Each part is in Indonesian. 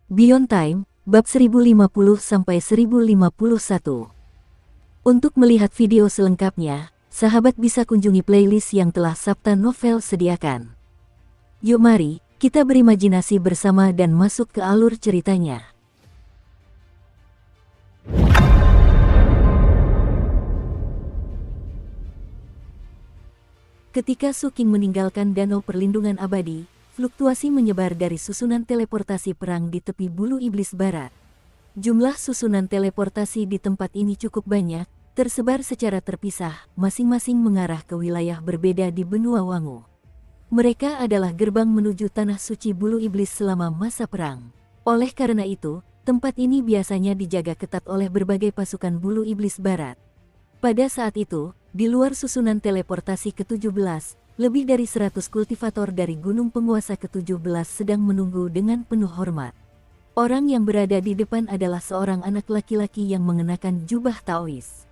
Beyond Time, bab 1050-1051. Untuk melihat video selengkapnya, sahabat bisa kunjungi playlist yang telah Sabta Novel sediakan. Yuk mari, kita berimajinasi bersama dan masuk ke alur ceritanya. Ketika Suking meninggalkan Danau Perlindungan Abadi, fluktuasi menyebar dari susunan teleportasi perang di tepi Bulu Iblis Barat. Jumlah susunan teleportasi di tempat ini cukup banyak, tersebar secara terpisah, masing-masing mengarah ke wilayah berbeda di benua Wangu. Mereka adalah gerbang menuju Tanah Suci Bulu Iblis selama masa perang. Oleh karena itu, tempat ini biasanya dijaga ketat oleh berbagai pasukan Bulu Iblis Barat. Pada saat itu, di luar susunan teleportasi ke-17, lebih dari 100 kultivator dari Gunung Penguasa ke-17 sedang menunggu dengan penuh hormat. Orang yang berada di depan adalah seorang anak laki-laki yang mengenakan jubah Taois.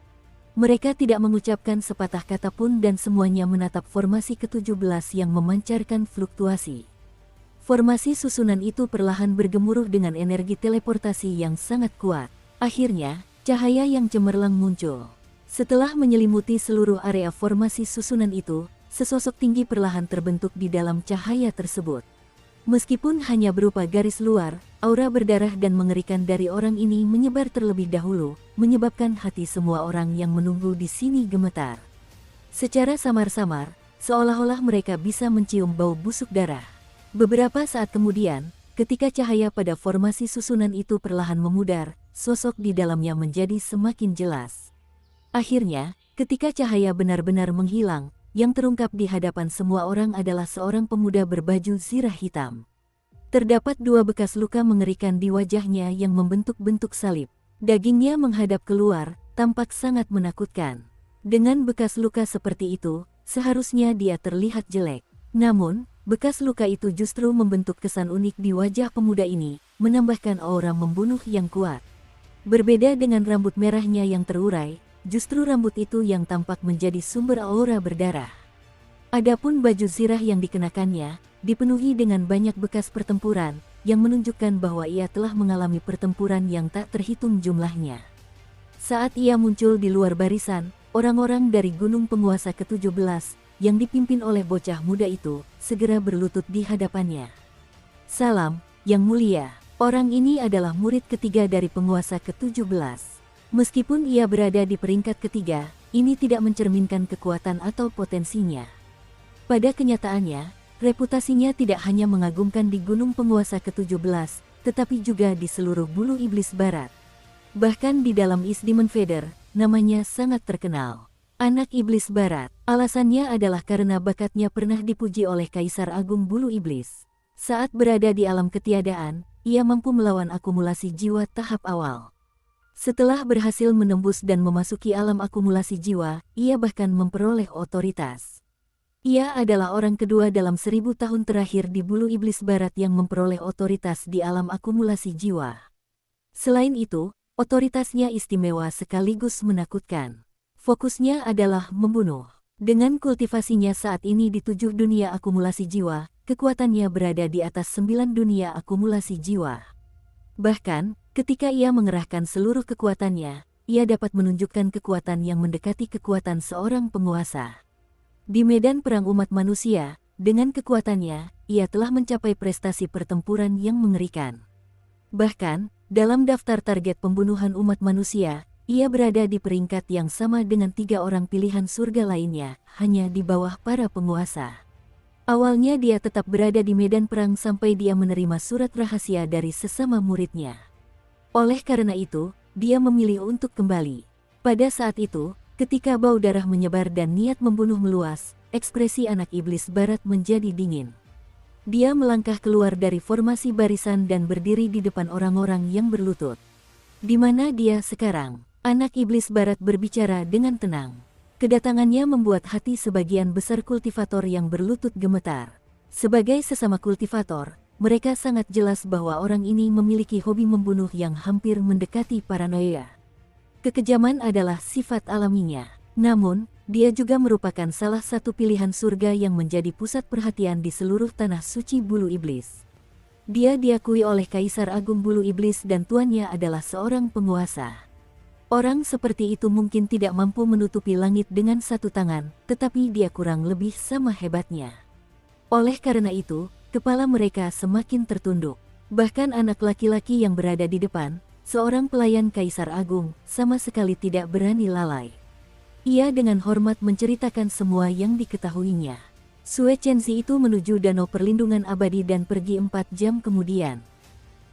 Mereka tidak mengucapkan sepatah kata pun dan semuanya menatap formasi ke-17 yang memancarkan fluktuasi. Formasi susunan itu perlahan bergemuruh dengan energi teleportasi yang sangat kuat. Akhirnya, cahaya yang cemerlang muncul. Setelah menyelimuti seluruh area formasi susunan itu, sesosok tinggi perlahan terbentuk di dalam cahaya tersebut. Meskipun hanya berupa garis luar, aura berdarah dan mengerikan dari orang ini menyebar terlebih dahulu, menyebabkan hati semua orang yang menunggu di sini gemetar. Secara samar-samar, seolah-olah mereka bisa mencium bau busuk darah. Beberapa saat kemudian, ketika cahaya pada formasi susunan itu perlahan memudar, sosok di dalamnya menjadi semakin jelas. Akhirnya, ketika cahaya benar-benar menghilang, yang terungkap di hadapan semua orang adalah seorang pemuda berbaju zirah hitam. Terdapat 2 bekas luka mengerikan di wajahnya yang membentuk-bentuk salib. Dagingnya menghadap keluar, tampak sangat menakutkan. Dengan bekas luka seperti itu, seharusnya dia terlihat jelek. Namun, bekas luka itu justru membentuk kesan unik di wajah pemuda ini, menambahkan aura membunuh yang kuat. Berbeda dengan rambut merahnya yang terurai, justru rambut itu yang tampak menjadi sumber aura berdarah. Adapun baju zirah yang dikenakannya, dipenuhi dengan banyak bekas pertempuran, yang menunjukkan bahwa ia telah mengalami pertempuran yang tak terhitung jumlahnya. Saat ia muncul di luar barisan, orang-orang dari Gunung Penguasa ke-17, yang dipimpin oleh bocah muda itu, segera berlutut di hadapannya. "Salam, Yang Mulia." Orang ini adalah murid ketiga dari Penguasa ke-17. Meskipun ia berada di peringkat ketiga, ini tidak mencerminkan kekuatan atau potensinya. Pada kenyataannya, reputasinya tidak hanya mengagumkan di Gunung Penguasa ke-17, tetapi juga di seluruh Bulu Iblis Barat. Bahkan di dalam East Demon Feather, namanya sangat terkenal. Anak Iblis Barat, alasannya adalah karena bakatnya pernah dipuji oleh Kaisar Agung Bulu Iblis. Saat berada di alam ketiadaan, ia mampu melawan akumulasi jiwa tahap awal. Setelah berhasil menembus dan memasuki alam akumulasi jiwa, ia bahkan memperoleh otoritas. Ia adalah orang kedua dalam 1000 tahun terakhir di Bulu Iblis Barat yang memperoleh otoritas di alam akumulasi jiwa. Selain itu, otoritasnya istimewa sekaligus menakutkan. Fokusnya adalah membunuh. Dengan kultivasinya saat ini di 7 dunia akumulasi jiwa, kekuatannya berada di atas 9 dunia akumulasi jiwa. Bahkan, ketika ia mengerahkan seluruh kekuatannya, ia dapat menunjukkan kekuatan yang mendekati kekuatan seorang penguasa. Di medan perang umat manusia, dengan kekuatannya, ia telah mencapai prestasi pertempuran yang mengerikan. Bahkan, dalam daftar target pembunuhan umat manusia, ia berada di peringkat yang sama dengan 3 orang pilihan surga lainnya, hanya di bawah para penguasa. Awalnya dia tetap berada di medan perang sampai dia menerima surat rahasia dari sesama muridnya. Oleh karena itu, dia memilih untuk kembali. Pada saat itu, ketika bau darah menyebar dan niat membunuh meluas, ekspresi anak iblis barat menjadi dingin. Dia melangkah keluar dari formasi barisan dan berdiri di depan orang-orang yang berlutut. "Di mana dia sekarang?" Anak iblis barat berbicara dengan tenang. Kedatangannya membuat hati sebagian besar kultivator yang berlutut gemetar. Sebagai sesama kultivator, mereka sangat jelas bahwa orang ini memiliki hobi membunuh yang hampir mendekati paranoia. Kekejaman adalah sifat alaminya. Namun, dia juga merupakan salah satu pilihan surga yang menjadi pusat perhatian di seluruh tanah suci Bulu Iblis. Dia diakui oleh Kaisar Agung Bulu Iblis dan tuannya adalah seorang penguasa. Orang seperti itu mungkin tidak mampu menutupi langit dengan satu tangan, tetapi dia kurang lebih sama hebatnya. Oleh karena itu, kepala mereka semakin tertunduk. Bahkan anak laki-laki yang berada di depan, seorang pelayan Kaisar Agung, sama sekali tidak berani lalai. Ia dengan hormat menceritakan semua yang diketahuinya. Sue Chenzi itu menuju Danau Perlindungan Abadi dan pergi 4 jam kemudian.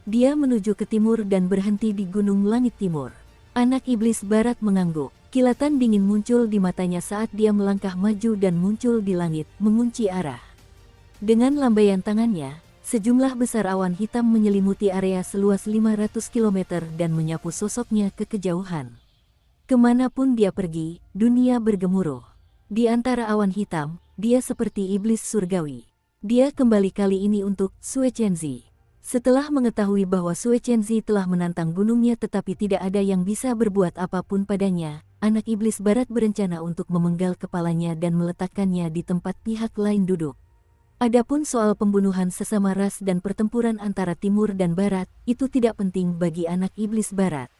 Dia menuju ke timur dan berhenti di Gunung Langit Timur. Anak iblis barat mengangguk. Kilatan dingin muncul di matanya saat dia melangkah maju dan muncul di langit, mengunci arah. Dengan lambaian tangannya, sejumlah besar awan hitam menyelimuti area seluas 500 km dan menyapu sosoknya ke kejauhan. Kemanapun dia pergi, dunia bergemuruh. Di antara awan hitam, dia seperti iblis surgawi. Dia kembali kali ini untuk Sue Chenzi. Setelah mengetahui bahwa Sue Chenzi telah menantang gunungnya tetapi tidak ada yang bisa berbuat apapun padanya, anak iblis barat berencana untuk memenggal kepalanya dan meletakkannya di tempat pihak lain duduk. Adapun soal pembunuhan sesama ras dan pertempuran antara timur dan barat, itu tidak penting bagi anak iblis barat.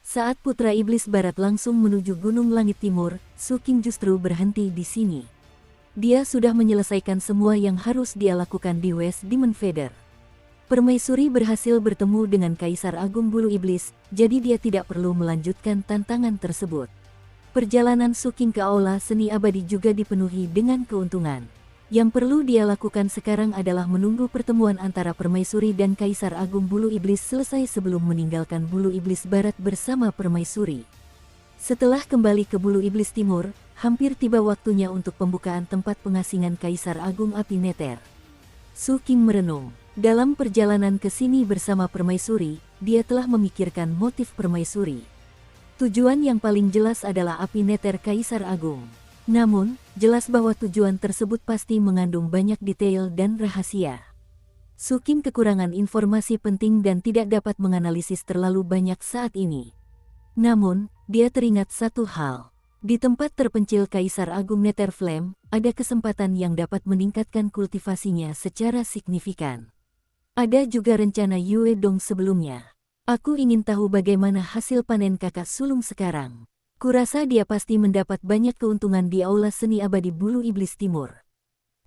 Saat putra iblis barat langsung menuju Gunung Langit Timur, Su Qing justru berhenti di sini. Dia sudah menyelesaikan semua yang harus dia lakukan di West Demon Feather. Permaisuri berhasil bertemu dengan Kaisar Agung Bulu Iblis, jadi dia tidak perlu melanjutkan tantangan tersebut. Perjalanan Su Qing ke Aula Seni Abadi juga dipenuhi dengan keuntungan. Yang perlu dia lakukan sekarang adalah menunggu pertemuan antara Permaisuri dan Kaisar Agung Bulu Iblis selesai sebelum meninggalkan Bulu Iblis Barat bersama Permaisuri. Setelah kembali ke Bulu Iblis Timur, hampir tiba waktunya untuk pembukaan tempat pengasingan Kaisar Agung Api Neter. Su Qing merenung. Dalam perjalanan ke sini bersama Permaisuri, dia telah memikirkan motif Permaisuri. Tujuan yang paling jelas adalah Api Neter Kaisar Agung. Namun, jelas bahwa tujuan tersebut pasti mengandung banyak detail dan rahasia. Su Qing kekurangan informasi penting dan tidak dapat menganalisis terlalu banyak saat ini. Namun, dia teringat satu hal. Di tempat terpencil Kaisar Agung Nether Flame, ada kesempatan yang dapat meningkatkan kultivasinya secara signifikan. Ada juga rencana Yue Dong sebelumnya. Aku ingin tahu bagaimana hasil panen kakak sulung sekarang. Kurasa dia pasti mendapat banyak keuntungan di Aula Seni Abadi Bulu Iblis Timur.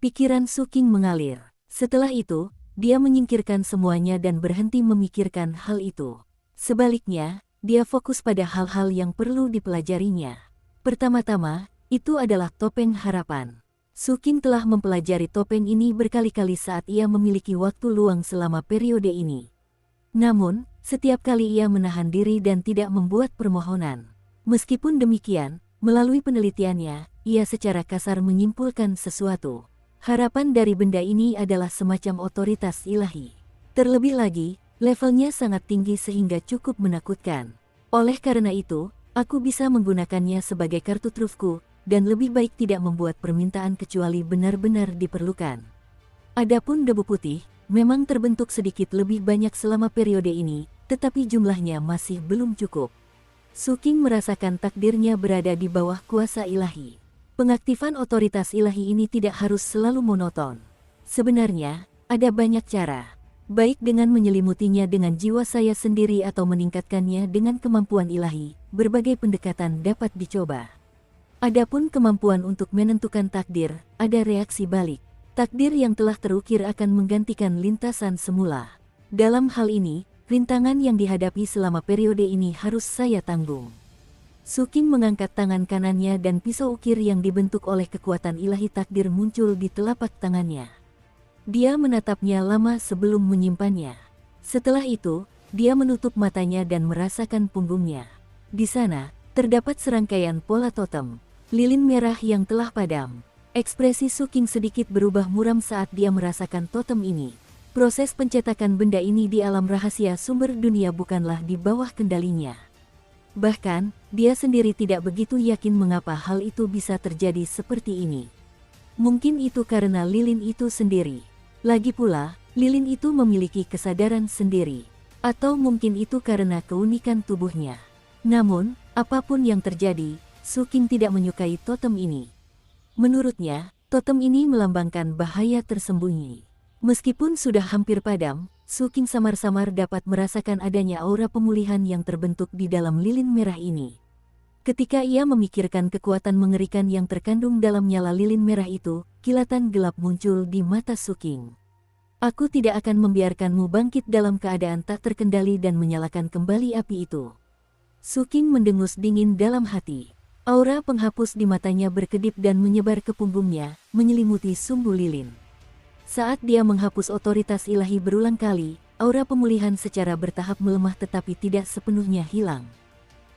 Pikiran Su Qing mengalir. Setelah itu, dia menyingkirkan semuanya dan berhenti memikirkan hal itu. Sebaliknya, dia fokus pada hal-hal yang perlu dipelajarinya. Pertama-tama, itu adalah topeng harapan. Su Qing telah mempelajari topeng ini berkali-kali saat ia memiliki waktu luang selama periode ini. Namun, setiap kali ia menahan diri dan tidak membuat permohonan. Meskipun demikian, melalui penelitiannya, ia secara kasar menyimpulkan sesuatu. Harapan dari benda ini adalah semacam otoritas ilahi. Terlebih lagi, levelnya sangat tinggi sehingga cukup menakutkan. Oleh karena itu, aku bisa menggunakannya sebagai kartu trufku, dan lebih baik tidak membuat permintaan kecuali benar-benar diperlukan. Adapun debu putih, memang terbentuk sedikit lebih banyak selama periode ini, tetapi jumlahnya masih belum cukup. Su Qing merasakan takdirnya berada di bawah kuasa ilahi. Pengaktifan otoritas ilahi ini tidak harus selalu monoton. Sebenarnya, ada banyak cara. Baik dengan menyelimutinya dengan jiwa saya sendiri atau meningkatkannya dengan kemampuan ilahi, berbagai pendekatan dapat dicoba. Adapun kemampuan untuk menentukan takdir, ada reaksi balik. Takdir yang telah terukir akan menggantikan lintasan semula. Dalam hal ini, rintangan yang dihadapi selama periode ini harus saya tanggung. Su Qing mengangkat tangan kanannya dan pisau ukir yang dibentuk oleh kekuatan ilahi takdir muncul di telapak tangannya. Dia menatapnya lama sebelum menyimpannya. Setelah itu, dia menutup matanya dan merasakan punggungnya. Di sana, terdapat serangkaian pola totem, lilin merah yang telah padam. Ekspresi Su Qing sedikit berubah muram saat dia merasakan totem ini. Proses pencetakan benda ini di alam rahasia sumber dunia bukanlah di bawah kendalinya. Bahkan, dia sendiri tidak begitu yakin mengapa hal itu bisa terjadi seperti ini. Mungkin itu karena lilin itu sendiri. Lagi pula, lilin itu memiliki kesadaran sendiri. Atau mungkin itu karena keunikan tubuhnya. Namun, apapun yang terjadi, Su Qing tidak menyukai totem ini. Menurutnya, totem ini melambangkan bahaya tersembunyi. Meskipun sudah hampir padam, Su King samar-samar dapat merasakan adanya aura pemulihan yang terbentuk di dalam lilin merah ini. Ketika ia memikirkan kekuatan mengerikan yang terkandung dalam nyala lilin merah itu, kilatan gelap muncul di mata Su King. Aku tidak akan membiarkanmu bangkit dalam keadaan tak terkendali dan menyalakan kembali api itu. Su King mendengus dingin dalam hati. Aura penghapus di matanya berkedip dan menyebar ke punggungnya, menyelimuti sumbu lilin. Saat dia menghapus otoritas ilahi berulang kali, aura pemulihan secara bertahap melemah tetapi tidak sepenuhnya hilang.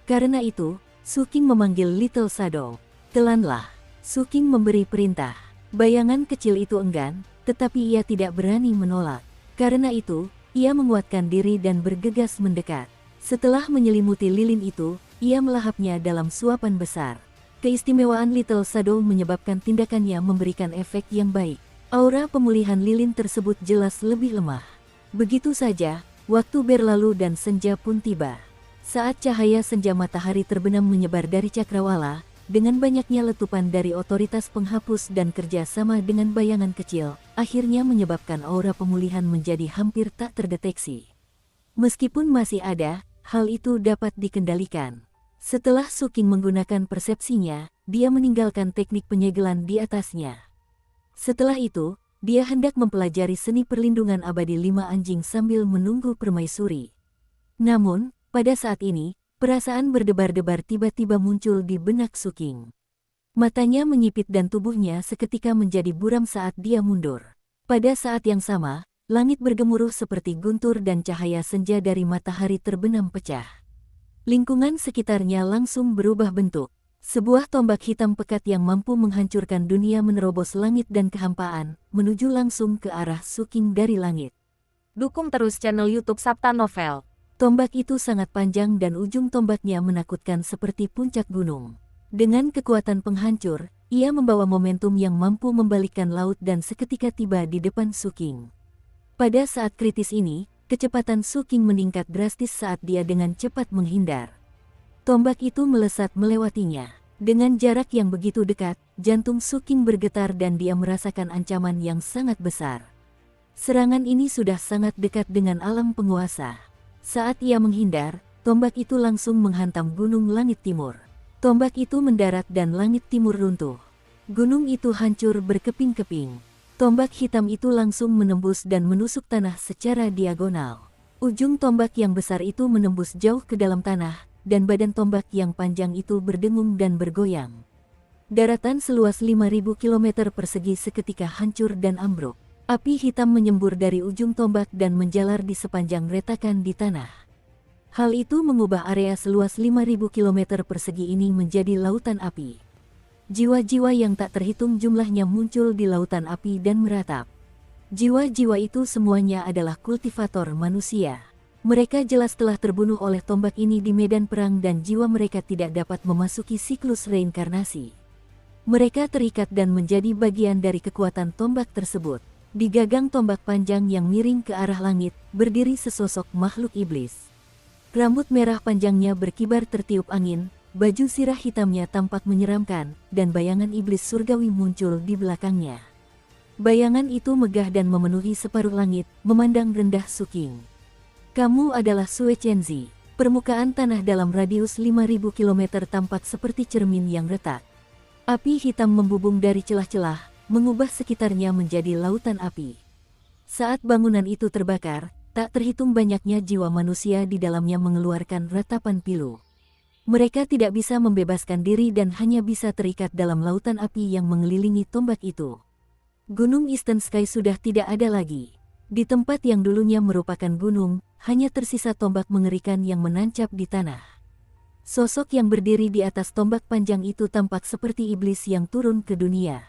Karena itu, Su King memanggil Little Shadow. Telanlah. Su King memberi perintah. Bayangan kecil itu enggan, tetapi ia tidak berani menolak. Karena itu, ia menguatkan diri dan bergegas mendekat. Setelah menyelimuti lilin itu, ia melahapnya dalam suapan besar. Keistimewaan Little Shadow menyebabkan tindakannya memberikan efek yang baik. Aura pemulihan lilin tersebut jelas lebih lemah. Begitu saja, waktu berlalu dan senja pun tiba. Saat cahaya senja matahari terbenam menyebar dari cakrawala, dengan banyaknya letupan dari otoritas penghapus dan kerja sama dengan bayangan kecil, akhirnya menyebabkan aura pemulihan menjadi hampir tak terdeteksi. Meskipun masih ada, hal itu dapat dikendalikan. Setelah Su King menggunakan persepsinya, dia meninggalkan teknik penyegelan di atasnya. Setelah itu, dia hendak mempelajari seni perlindungan abadi 5 anjing sambil menunggu permaisuri. Namun, pada saat ini, perasaan berdebar-debar tiba-tiba muncul di benak Su King. Matanya menyipit dan tubuhnya seketika menjadi buram saat dia mundur. Pada saat yang sama, langit bergemuruh seperti guntur dan cahaya senja dari matahari terbenam pecah. Lingkungan sekitarnya langsung berubah bentuk. Sebuah tombak hitam pekat yang mampu menghancurkan dunia menerobos langit dan kehampaan, menuju langsung ke arah Su King dari langit. Dukung terus channel YouTube Sabta Novel. Tombak itu sangat panjang dan ujung tombaknya menakutkan seperti puncak gunung. Dengan kekuatan penghancur, ia membawa momentum yang mampu membalikkan laut dan seketika tiba di depan Su King. Pada saat kritis ini, kecepatan Su King meningkat drastis saat dia dengan cepat menghindar. Tombak itu melesat melewatinya. Dengan jarak yang begitu dekat, jantung Su King bergetar dan dia merasakan ancaman yang sangat besar. Serangan ini sudah sangat dekat dengan alam penguasa. Saat ia menghindar, tombak itu langsung menghantam gunung langit timur. Tombak itu mendarat dan langit timur runtuh. Gunung itu hancur berkeping-keping. Tombak hitam itu langsung menembus dan menusuk tanah secara diagonal. Ujung tombak yang besar itu menembus jauh ke dalam tanah, dan badan tombak yang panjang itu berdengung dan bergoyang. Daratan seluas 5.000 km persegi seketika hancur dan ambruk. Api hitam menyembur dari ujung tombak dan menjalar di sepanjang retakan di tanah. Hal itu mengubah area seluas 5.000 km persegi ini menjadi lautan api. Jiwa-jiwa yang tak terhitung jumlahnya muncul di lautan api dan meratap. Jiwa-jiwa itu semuanya adalah kultivator manusia. Mereka jelas telah terbunuh oleh tombak ini di medan perang dan jiwa mereka tidak dapat memasuki siklus reinkarnasi. Mereka terikat dan menjadi bagian dari kekuatan tombak tersebut. Di gagang tombak panjang yang miring ke arah langit, berdiri sesosok makhluk iblis. Rambut merah panjangnya berkibar tertiup angin, baju sirah hitamnya tampak menyeramkan, dan bayangan iblis surgawi muncul di belakangnya. Bayangan itu megah dan memenuhi separuh langit, memandang rendah Su King. Kamu adalah Sue Chenzi. Permukaan tanah dalam radius 5.000 km tampak seperti cermin yang retak. Api hitam membubung dari celah-celah, mengubah sekitarnya menjadi lautan api. Saat bangunan itu terbakar, tak terhitung banyaknya jiwa manusia di dalamnya mengeluarkan ratapan pilu. Mereka tidak bisa membebaskan diri dan hanya bisa terikat dalam lautan api yang mengelilingi tombak itu. Gunung Eastern Sky sudah tidak ada lagi. Di tempat yang dulunya merupakan gunung, hanya tersisa tombak mengerikan yang menancap di tanah. Sosok yang berdiri di atas tombak panjang itu tampak seperti iblis yang turun ke dunia.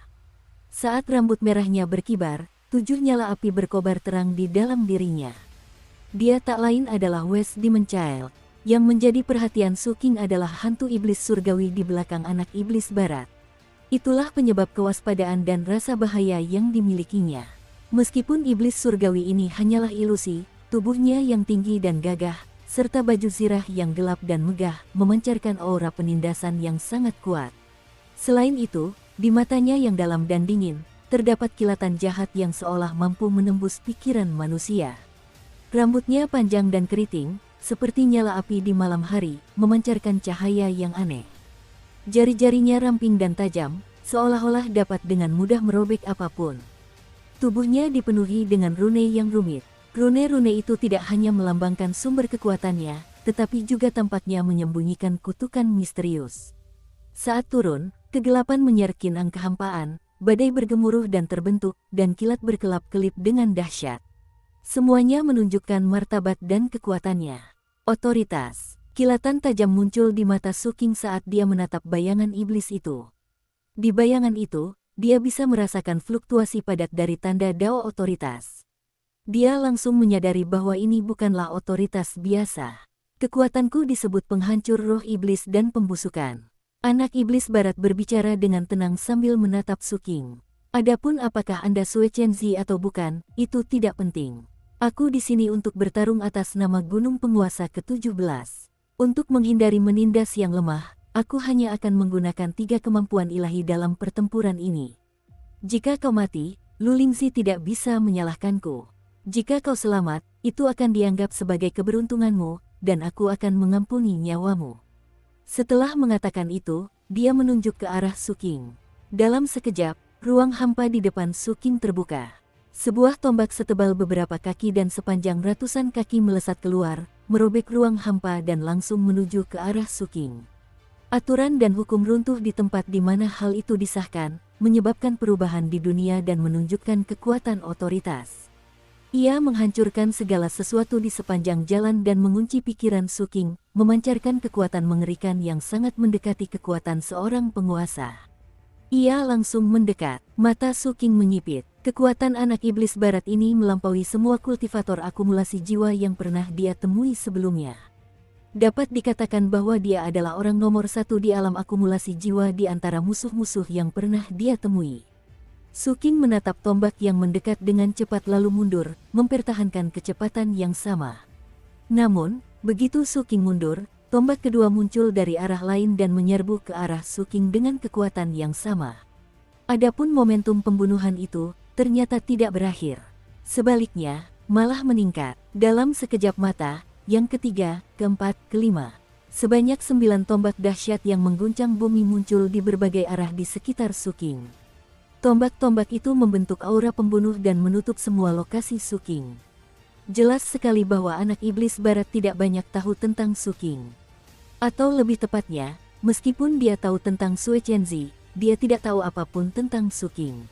Saat rambut merahnya berkibar, 7 nyala api berkobar terang di dalam dirinya. Dia tak lain adalah West Demon Child. Yang menjadi perhatian Su King adalah hantu iblis surgawi di belakang anak iblis barat. Itulah penyebab kewaspadaan dan rasa bahaya yang dimilikinya. Meskipun iblis surgawi ini hanyalah ilusi, tubuhnya yang tinggi dan gagah, serta baju zirah yang gelap dan megah, memancarkan aura penindasan yang sangat kuat. Selain itu, di matanya yang dalam dan dingin, terdapat kilatan jahat yang seolah mampu menembus pikiran manusia. Rambutnya panjang dan keriting, seperti nyala api di malam hari, memancarkan cahaya yang aneh. Jari-jarinya ramping dan tajam, seolah-olah dapat dengan mudah merobek apapun. Tubuhnya dipenuhi dengan rune yang rumit. Rune-rune itu tidak hanya melambangkan sumber kekuatannya, tetapi juga tampaknya menyembunyikan kutukan misterius. Saat turun, kegelapan menyerkinang kehampaan, badai bergemuruh dan terbentuk, dan kilat berkelap-kelip dengan dahsyat. Semuanya menunjukkan martabat dan kekuatannya. Otoritas. Kilatan tajam muncul di mata Suking saat dia menatap bayangan iblis itu. Di bayangan itu, dia bisa merasakan fluktuasi padat dari tanda Dao otoritas. Dia langsung menyadari bahwa ini bukanlah otoritas biasa. Kekuatanku disebut penghancur roh iblis dan pembusukan. Anak iblis barat berbicara dengan tenang sambil menatap Suking. Adapun apakah Anda Sue Chenzi atau bukan, itu tidak penting. Aku di sini untuk bertarung atas nama gunung penguasa ke-17. Untuk menghindari menindas yang lemah, aku hanya akan menggunakan 3 kemampuan ilahi dalam pertempuran ini. Jika kau mati, Lu Lingzi tidak bisa menyalahkanku. Jika kau selamat, itu akan dianggap sebagai keberuntunganmu, dan aku akan mengampuni nyawamu. Setelah mengatakan itu, dia menunjuk ke arah Suking. Dalam sekejap, ruang hampa di depan Suking terbuka. Sebuah tombak setebal beberapa kaki dan sepanjang ratusan kaki melesat keluar, merobek ruang hampa dan langsung menuju ke arah Suking. Aturan dan hukum runtuh di tempat di mana hal itu disahkan, menyebabkan perubahan di dunia dan menunjukkan kekuatan otoritas. Ia menghancurkan segala sesuatu di sepanjang jalan dan mengunci pikiran Suking, memancarkan kekuatan mengerikan yang sangat mendekati kekuatan seorang penguasa. Ia langsung mendekat, mata Suking menyipit. Kekuatan anak iblis barat ini melampaui semua kultivator akumulasi jiwa yang pernah dia temui sebelumnya. Dapat dikatakan bahwa dia adalah orang nomor 1 di alam akumulasi jiwa di antara musuh-musuh yang pernah dia temui. Suking menatap tombak yang mendekat dengan cepat lalu mundur, mempertahankan kecepatan yang sama. Namun, begitu Suking mundur, tombak kedua muncul dari arah lain dan menyerbu ke arah Suking dengan kekuatan yang sama. Adapun momentum pembunuhan itu ternyata tidak berakhir. Sebaliknya, malah meningkat. Dalam sekejap mata, yang ketiga, keempat, kelima. Sebanyak 9 tombak dahsyat yang mengguncang bumi muncul di berbagai arah di sekitar Suking. Tombak-tombak itu membentuk aura pembunuh dan menutup semua lokasi Suking. Jelas sekali bahwa anak iblis barat tidak banyak tahu tentang Suking. Atau lebih tepatnya, meskipun dia tahu tentang Sue Chenzi, dia tidak tahu apapun tentang Suking.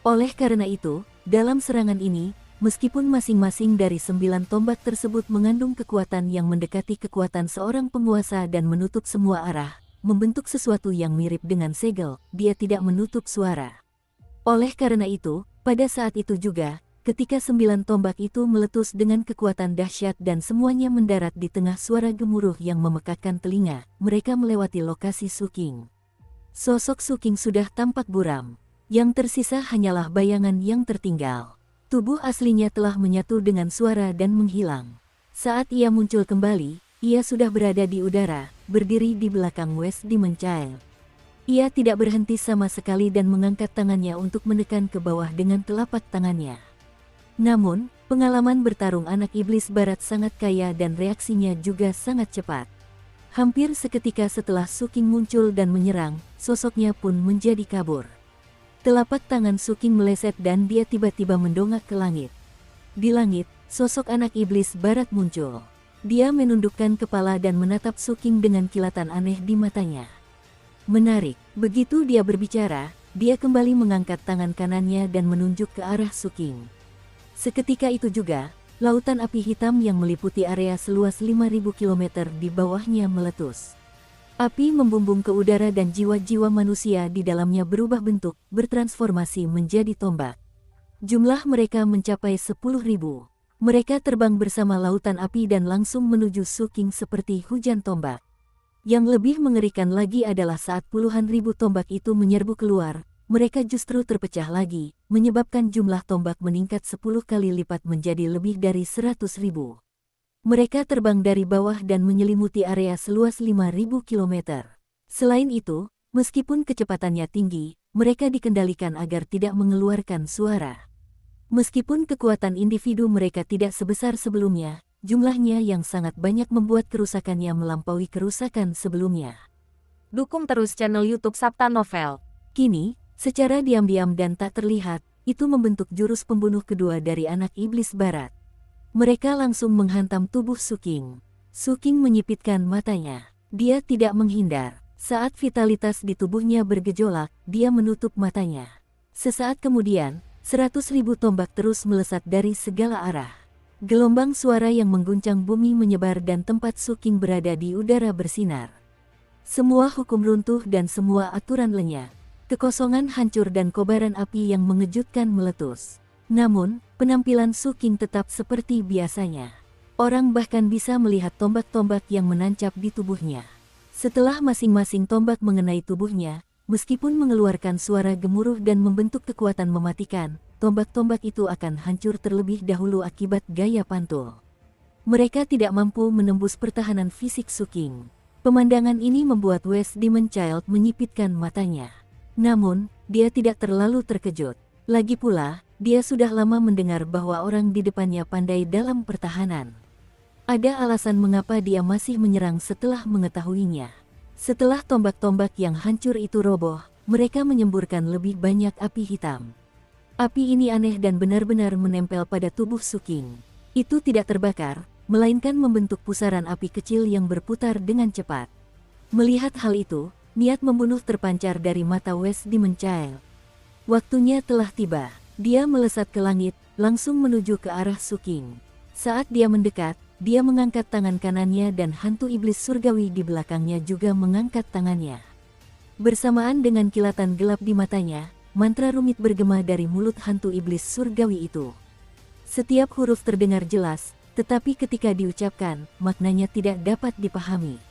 Oleh karena itu, dalam serangan ini, meskipun masing-masing dari 9 tombak tersebut mengandung kekuatan yang mendekati kekuatan seorang penguasa dan menutup semua arah, membentuk sesuatu yang mirip dengan segel, dia tidak menutup suara. Oleh karena itu, pada saat itu juga, ketika 9 tombak itu meletus dengan kekuatan dahsyat dan semuanya mendarat di tengah suara gemuruh yang memekakkan telinga, mereka melewati lokasi Suking. Sosok Suking sudah tampak buram. Yang tersisa hanyalah bayangan yang tertinggal. Tubuh aslinya telah menyatu dengan suara dan menghilang. Saat ia muncul kembali, ia sudah berada di udara, berdiri di belakang West Demon Child. Ia tidak berhenti sama sekali dan mengangkat tangannya untuk menekan ke bawah dengan telapak tangannya. Namun, pengalaman bertarung anak iblis barat sangat kaya dan reaksinya juga sangat cepat. Hampir seketika setelah Suking muncul dan menyerang, sosoknya pun menjadi kabur. Telapak tangan Suking meleset dan dia tiba-tiba mendongak ke langit. Di langit, sosok anak iblis barat muncul. Dia menundukkan kepala dan menatap Suking dengan kilatan aneh di matanya. Menarik, begitu dia berbicara, dia kembali mengangkat tangan kanannya dan menunjuk ke arah Suking. Seketika itu juga, lautan api hitam yang meliputi area seluas 5.000 km di bawahnya meletus. Api membumbung ke udara dan jiwa-jiwa manusia di dalamnya berubah bentuk, bertransformasi menjadi tombak. Jumlah mereka mencapai 10.000. Mereka terbang bersama lautan api dan langsung menuju Suking seperti hujan tombak. Yang lebih mengerikan lagi adalah saat puluhan ribu tombak itu menyerbu keluar, mereka justru terpecah lagi, menyebabkan jumlah tombak meningkat 10 kali lipat menjadi lebih dari 100.000. Mereka terbang dari bawah dan menyelimuti area seluas 5.000 km. Selain itu, meskipun kecepatannya tinggi, mereka dikendalikan agar tidak mengeluarkan suara. Meskipun kekuatan individu mereka tidak sebesar sebelumnya, jumlahnya yang sangat banyak membuat kerusakannya melampaui kerusakan sebelumnya. Dukung terus channel YouTube Sabta Novel. Kini, secara diam-diam dan tak terlihat, itu membentuk jurus pembunuh kedua dari anak iblis barat. Mereka langsung menghantam tubuh Suking. Suking menyipitkan matanya. Dia tidak menghindar. Saat vitalitas di tubuhnya bergejolak, dia menutup matanya. Sesaat kemudian, 100.000 tombak terus melesat dari segala arah. Gelombang suara yang mengguncang bumi menyebar dan tempat Suking berada di udara bersinar. Semua hukum runtuh dan semua aturan lenyap. Kekosongan hancur dan kobaran api yang mengejutkan meletus. Namun, penampilan Suking tetap seperti biasanya. Orang bahkan bisa melihat tombak-tombak yang menancap di tubuhnya. Setelah masing-masing tombak mengenai tubuhnya, meskipun mengeluarkan suara gemuruh dan membentuk kekuatan mematikan, tombak-tombak itu akan hancur terlebih dahulu akibat gaya pantul. Mereka tidak mampu menembus pertahanan fisik Suking. Pemandangan ini membuat West Demon Child menyipitkan matanya. Namun, dia tidak terlalu terkejut. Lagi pula, dia sudah lama mendengar bahwa orang di depannya pandai dalam pertahanan. Ada alasan mengapa dia masih menyerang setelah mengetahuinya. Setelah tombak-tombak yang hancur itu roboh, mereka menyemburkan lebih banyak api hitam. Api ini aneh dan benar-benar menempel pada tubuh Suking. Itu tidak terbakar, melainkan membentuk pusaran api kecil yang berputar dengan cepat. Melihat hal itu, niat membunuh terpancar dari mata West Demon Child. Waktunya telah tiba. Dia melesat ke langit, langsung menuju ke arah Suking. Saat dia mendekat, dia mengangkat tangan kanannya dan hantu iblis surgawi di belakangnya juga mengangkat tangannya. Bersamaan dengan kilatan gelap di matanya, mantra rumit bergema dari mulut hantu iblis surgawi itu. Setiap huruf terdengar jelas, tetapi ketika diucapkan, maknanya tidak dapat dipahami.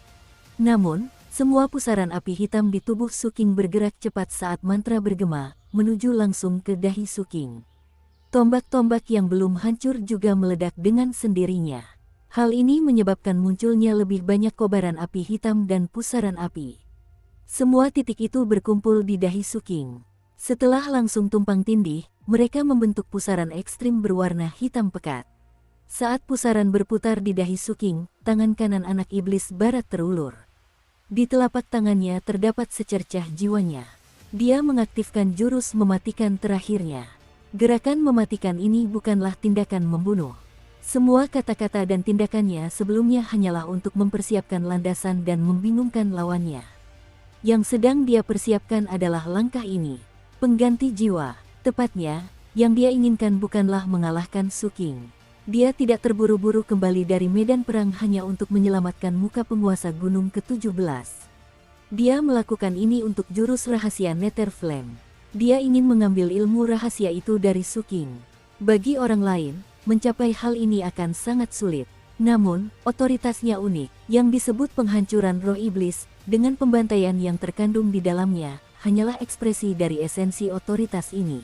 Namun, semua pusaran api hitam di tubuh Suking bergerak cepat saat mantra bergema, menuju langsung ke dahi Suking. Tombak-tombak yang belum hancur juga meledak dengan sendirinya. Hal ini menyebabkan munculnya lebih banyak kobaran api hitam dan pusaran api. Semua titik itu berkumpul di dahi Suking. Setelah langsung tumpang tindih, mereka membentuk pusaran ekstrim berwarna hitam pekat. Saat pusaran berputar di dahi Suking, tangan kanan anak iblis barat terulur. Di telapak tangannya terdapat secercah jiwanya. Dia mengaktifkan jurus mematikan terakhirnya. Gerakan mematikan ini bukanlah tindakan membunuh. Semua kata-kata dan tindakannya sebelumnya hanyalah untuk mempersiapkan landasan dan membingungkan lawannya. Yang sedang dia persiapkan adalah langkah ini, pengganti jiwa. Tepatnya, yang dia inginkan bukanlah mengalahkan Suking. Dia tidak terburu-buru kembali dari medan perang hanya untuk menyelamatkan muka penguasa gunung ke-17. Dia melakukan ini untuk jurus rahasia Nether Flame. Dia ingin mengambil ilmu rahasia itu dari Suking. Bagi orang lain, mencapai hal ini akan sangat sulit. Namun, otoritasnya unik, yang disebut penghancuran roh iblis, dengan pembantaian yang terkandung di dalamnya, hanyalah ekspresi dari esensi otoritas ini.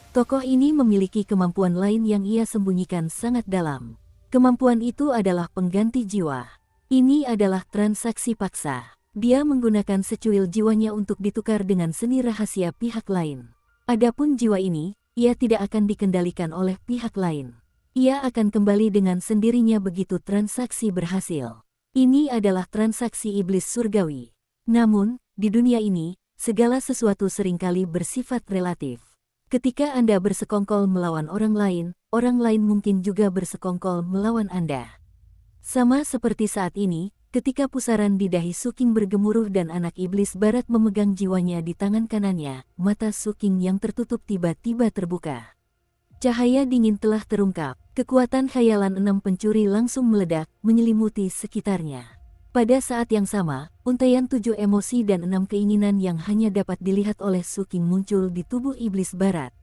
Tokoh ini memiliki kemampuan lain yang ia sembunyikan sangat dalam. Kemampuan itu adalah pengganti jiwa. Ini adalah transaksi paksa. Dia menggunakan secuil jiwanya untuk ditukar dengan seni rahasia pihak lain. Adapun jiwa ini, ia tidak akan dikendalikan oleh pihak lain. Ia akan kembali dengan sendirinya begitu transaksi berhasil. Ini adalah transaksi iblis surgawi. Namun, di dunia ini, segala sesuatu seringkali bersifat relatif. Ketika Anda bersekongkol melawan orang lain mungkin juga bersekongkol melawan Anda. Sama seperti saat ini, ketika pusaran di dahi Suking bergemuruh dan anak iblis barat memegang jiwanya di tangan kanannya, mata Suking yang tertutup tiba-tiba terbuka. Cahaya dingin telah terungkap, kekuatan khayalan 6 pencuri langsung meledak, menyelimuti sekitarnya. Pada saat yang sama, untaian 7 emosi dan 6 keinginan yang hanya dapat dilihat oleh Suking muncul di tubuh iblis barat.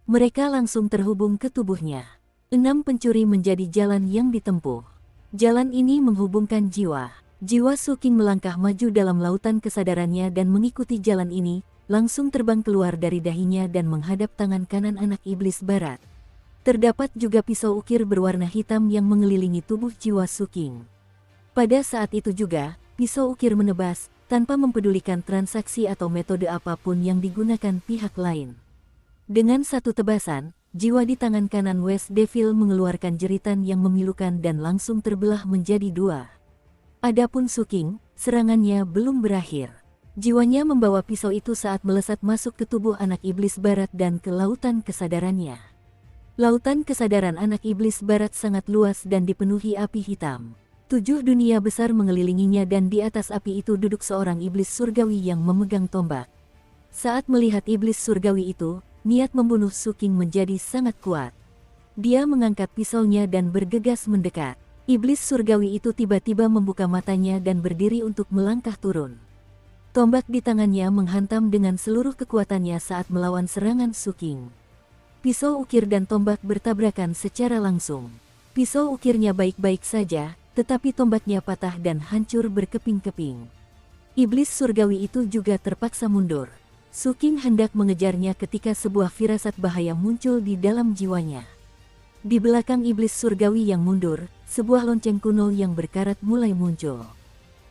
Mereka langsung terhubung ke tubuhnya. 6 pencuri menjadi jalan yang ditempuh. Jalan ini menghubungkan jiwa. Jiwa Suking melangkah maju dalam lautan kesadarannya dan mengikuti jalan ini, langsung terbang keluar dari dahinya dan menghadap tangan kanan anak iblis barat. Terdapat juga pisau ukir berwarna hitam yang mengelilingi tubuh jiwa Suking. Pada saat itu juga, pisau ukir menebas, tanpa mempedulikan transaksi atau metode apapun yang digunakan pihak lain. Dengan satu tebasan, jiwa di tangan kanan West Devil mengeluarkan jeritan yang memilukan dan langsung terbelah menjadi dua. Adapun Suking, serangannya belum berakhir. Jiwanya membawa pisau itu saat melesat masuk ke tubuh anak iblis barat dan ke lautan kesadarannya. Lautan kesadaran anak iblis barat sangat luas dan dipenuhi api hitam. 7 dunia besar mengelilinginya dan di atas api itu duduk seorang iblis surgawi yang memegang tombak. Saat melihat iblis surgawi itu, niat membunuh Suking menjadi sangat kuat. Dia mengangkat pisaunya dan bergegas mendekat. Iblis surgawi itu tiba-tiba membuka matanya dan berdiri untuk melangkah turun. Tombak di tangannya menghantam dengan seluruh kekuatannya saat melawan serangan Suking. Pisau ukir dan tombak bertabrakan secara langsung. Pisau ukirnya baik-baik saja, tetapi tombaknya patah dan hancur berkeping-keping. Iblis surgawi itu juga terpaksa mundur. Suking hendak mengejarnya ketika sebuah firasat bahaya muncul di dalam jiwanya. Di belakang iblis surgawi yang mundur, sebuah lonceng kuno yang berkarat mulai muncul.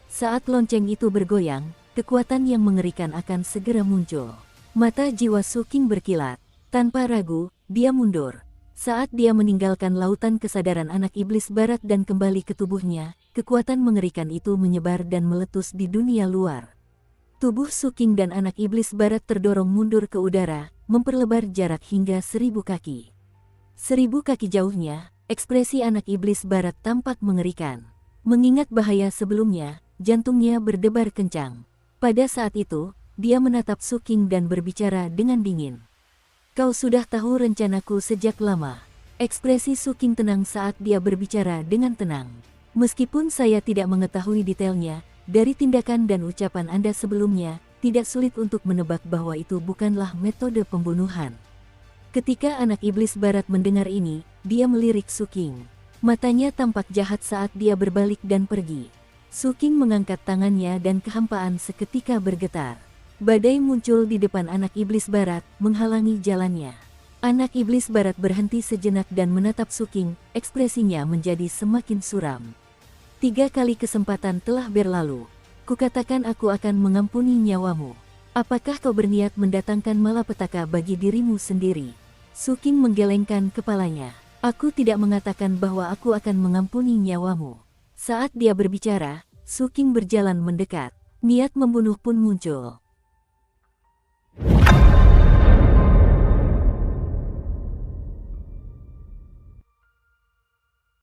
Saat lonceng itu bergoyang, kekuatan yang mengerikan akan segera muncul. Mata jiwa Suking berkilat. Tanpa ragu, dia mundur. Saat dia meninggalkan lautan kesadaran anak iblis barat dan kembali ke tubuhnya, kekuatan mengerikan itu menyebar dan meletus di dunia luar. Tubuh Suking dan anak iblis barat terdorong mundur ke udara, memperlebar jarak hingga 1000 kaki. 1000 kaki jauhnya, ekspresi anak iblis barat tampak mengerikan. Mengingat bahaya sebelumnya, jantungnya berdebar kencang. Pada saat itu, dia menatap Suking dan berbicara dengan dingin. "Kau sudah tahu rencanaku sejak lama." Ekspresi Suking tenang saat dia berbicara dengan tenang. "Meskipun saya tidak mengetahui detailnya, dari tindakan dan ucapan Anda sebelumnya, tidak sulit untuk menebak bahwa itu bukanlah metode pembunuhan." Ketika anak iblis barat mendengar ini, dia melirik Suking. Matanya tampak jahat saat dia berbalik dan pergi. Suking mengangkat tangannya dan kehampaan seketika bergetar. Badai muncul di depan anak iblis barat, menghalangi jalannya. Anak iblis barat berhenti sejenak dan menatap Suking, ekspresinya menjadi semakin suram. 3 kali kesempatan telah berlalu. Kukatakan aku akan mengampuni nyawamu. Apakah kau berniat mendatangkan malapetaka bagi dirimu sendiri? Suking menggelengkan kepalanya. "Aku tidak mengatakan bahwa aku akan mengampuni nyawamu." Saat dia berbicara, Suking berjalan mendekat. Niat membunuh pun muncul.